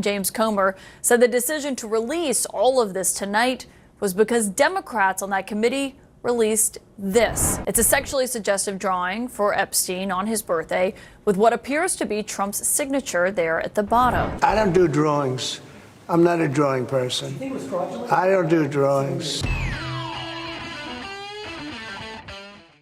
James Comer said the decision to release all of this tonight was because Democrats on that committee released this. It's a sexually suggestive drawing for Epstein on his birthday with what appears to be Trump's signature there at the bottom. I don't do drawings. I'm not a drawing person. I don't do drawings.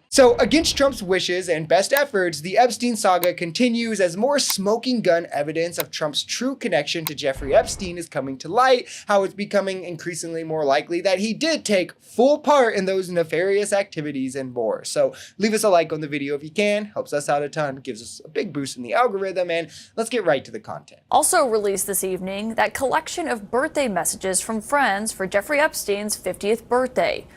So, against Trump's wishes and best efforts, the Epstein saga continues as more smoking gun evidence of Trump's true connection to Jeffrey Epstein is coming to light, how it's becoming increasingly more likely that he did take full part in those nefarious activities and more. So, leave us a like on the video if you can, helps us out a ton, gives us a big boost in the algorithm, and let's get right to the content. Also released this evening, that collection of birthday messages from friends for Jeffrey Epstein's 50th birthday.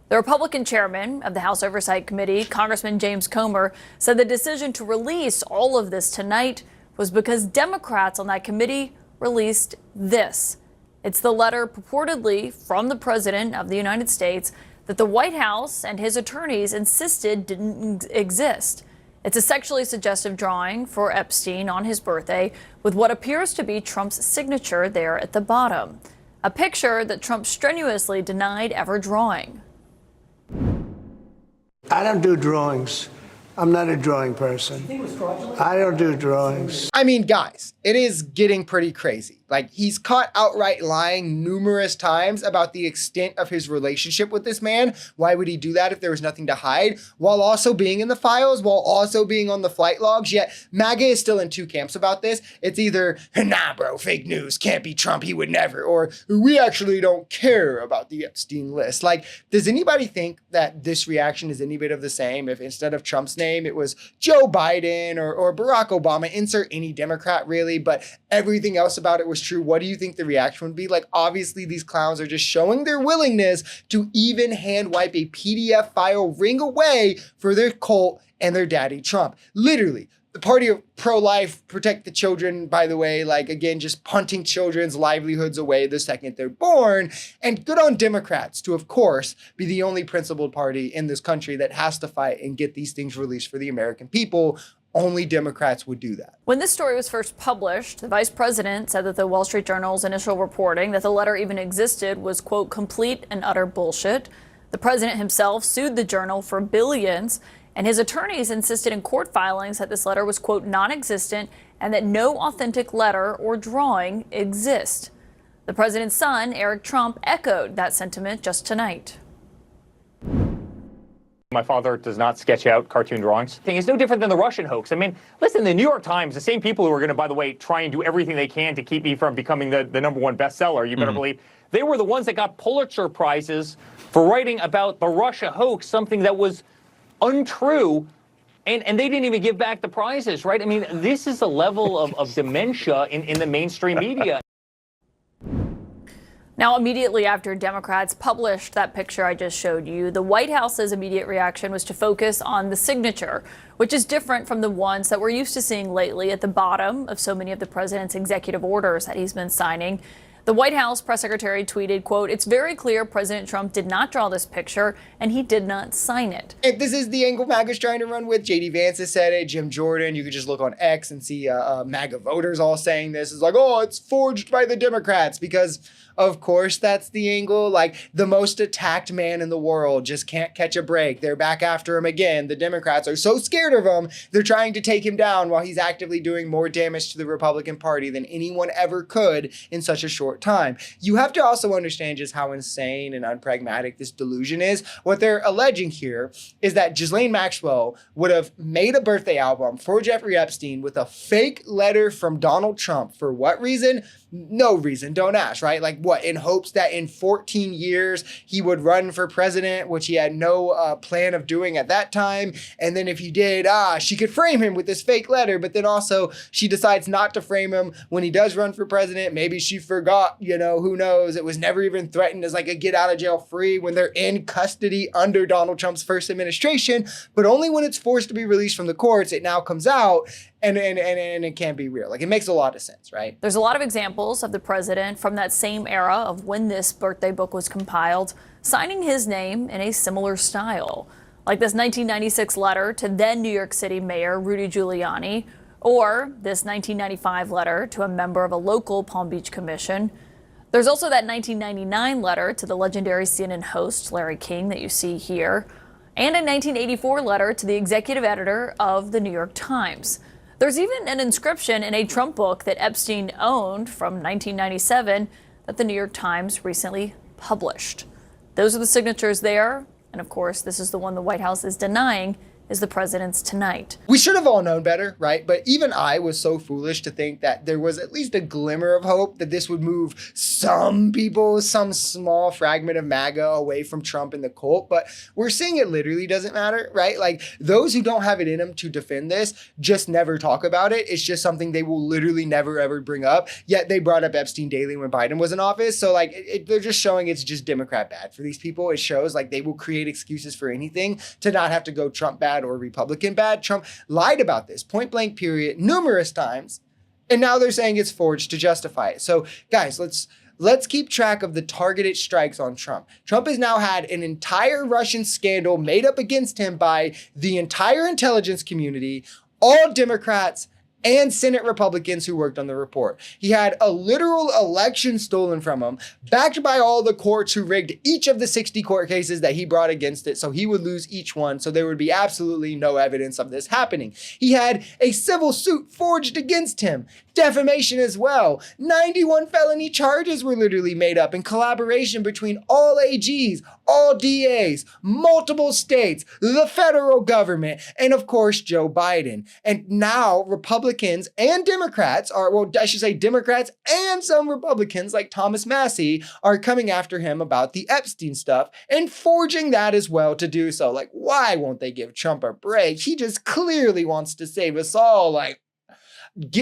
The Republican chairman of the House Oversight Committee, Congressman James Comer, said the decision to release all of this tonight was because Democrats on that committee released this. It's the letter purportedly from the President of the United States that the White House and his attorneys insisted didn't exist. It's a sexually suggestive drawing for Epstein on his birthday with what appears to be Trump's signature there at the bottom. A picture that Trump strenuously denied ever drawing. I don't do drawings. I'm not a drawing person. I don't do drawings. I mean, guys, it is getting pretty crazy. Like, he's caught outright lying numerous times about the extent of his relationship with this man. Why would he do that if there was nothing to hide? While also being in the files, while also being on the flight logs. Yet MAGA is still in two camps about this. It's either, nah, bro, fake news, can't be Trump, he would never. Or, we actually don't care about the Epstein list. Like, does anybody think that this reaction is any bit of the same if instead of Trump's name, it was Joe Biden or Barack Obama, insert any Democrat really, but everything else about it was true? What do you think the reaction would be? Like, obviously these clowns are just showing their willingness to even hand wipe a PDF file ring away for their cult and their daddy Trump. Literally, the party of pro-life, protect the children, by the way, like, again, just punting children's livelihoods away the second they're born. And good on Democrats to, of course, be the only principled party in this country that has to fight and get these things released for the American people. Only Democrats would do that. When this story was first published, the vice president said that the Wall Street Journal's initial reporting that the letter even existed was, quote, complete and utter bullshit. The president himself sued the journal for billions, and his attorneys insisted in court filings that this letter was, quote, non-existent and that no authentic letter or drawing exist. The president's son, Eric Trump, echoed that sentiment just tonight. My father does not sketch out cartoon drawings. It's no different than the Russian hoax. I mean, listen, the New York Times, the same people who are going to, by the way, try and do everything they can to keep me from becoming the #1 bestseller, you better believe, they were the ones that got Pulitzer Prizes for writing about the Russia hoax, something that was untrue, and they didn't even give back the prizes, right? I mean, this is a level of dementia in the mainstream media. Now, immediately after Democrats published that picture I just showed you, the White House's immediate reaction was to focus on the signature, which is different from the ones that we're used to seeing lately at the bottom of so many of the president's executive orders that he's been signing. The White House press secretary tweeted, quote, "It's very clear President Trump did not draw this picture and he did not sign it." If this is the angle MAGA's trying to run with, JD Vance has said it, Jim Jordan, you could just look on X and see MAGA voters all saying this. It's like, oh, it's forged by the Democrats, because of course that's the angle. Like, the most attacked man in the world just can't catch a break. They're back after him again. The Democrats are so scared of him, they're trying to take him down while he's actively doing more damage to the Republican Party than anyone ever could in such a short time. You have to also understand just how insane and unpragmatic this delusion is. What they're alleging here is that Ghislaine Maxwell would have made a birthday album for Jeffrey Epstein with a fake letter from Donald Trump. For what reason? No reason. Don't ask, right? Like, what, in hopes that in 14 years he would run for president, which he had no plan of doing at that time. And then if he did, she could frame him with this fake letter. But then also she decides not to frame him when he does run for president. Maybe she forgot, who knows? It was never even threatened as like a get out of jail free when they're in custody under Donald Trump's first administration. But only when it's forced to be released from the courts, it now comes out. And it can't be real. Like, it makes a lot of sense, right? There's a lot of examples of the president from that same era of when this birthday book was compiled, signing his name in a similar style. Like this 1996 letter to then New York City Mayor Rudy Giuliani, Or this 1995 letter to a member of a local Palm Beach commission. There's also that 1999 letter to the legendary CNN host Larry King that you see here, and a 1984 letter to the executive editor of the New York Times. There's even an inscription in a Trump book that Epstein owned from 1997 that the New York Times recently published. Those are the signatures there, and of course, this is the one the White House is denying is the president's tonight. We should have all known better, right? But even I was so foolish to think that there was at least a glimmer of hope that this would move some people, some small fragment of MAGA away from Trump and the cult. But we're seeing it literally doesn't matter, right? Like those who don't have it in them to defend this just never talk about it. It's just something they will literally never ever bring up. Yet they brought up Epstein daily when Biden was in office. So like they're just showing it's just Democrat bad for these people. It shows like they will create excuses for anything to not have to go Trump bad or Republican bad. Trump lied about this point blank period numerous times, and now they're saying it's forged to justify it. So guys, let's keep track of the targeted strikes on Trump. Trump has now had an entire Russian scandal made up against him by the entire intelligence community, all Democrats, and Senate Republicans who worked on the report. He had a literal election stolen from him, backed by all the courts who rigged each of the 60 court cases that he brought against it, so he would lose each one, so there would be absolutely no evidence of this happening. He had a civil suit forged against him, defamation as well. 91 felony charges were literally made up in collaboration between all AGs, all DAs, multiple states, the federal government, and of course, Joe Biden. And now Republicans and Democrats Democrats and some Republicans like Thomas Massey are coming after him about the Epstein stuff and forging that as well to do so. Like, why won't they give Trump a break? He just clearly wants to save us all. Like,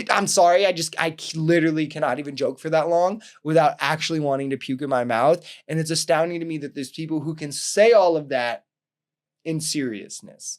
I'm sorry, I literally cannot even joke for that long without actually wanting to puke in my mouth. And it's astounding to me that there's people who can say all of that in seriousness.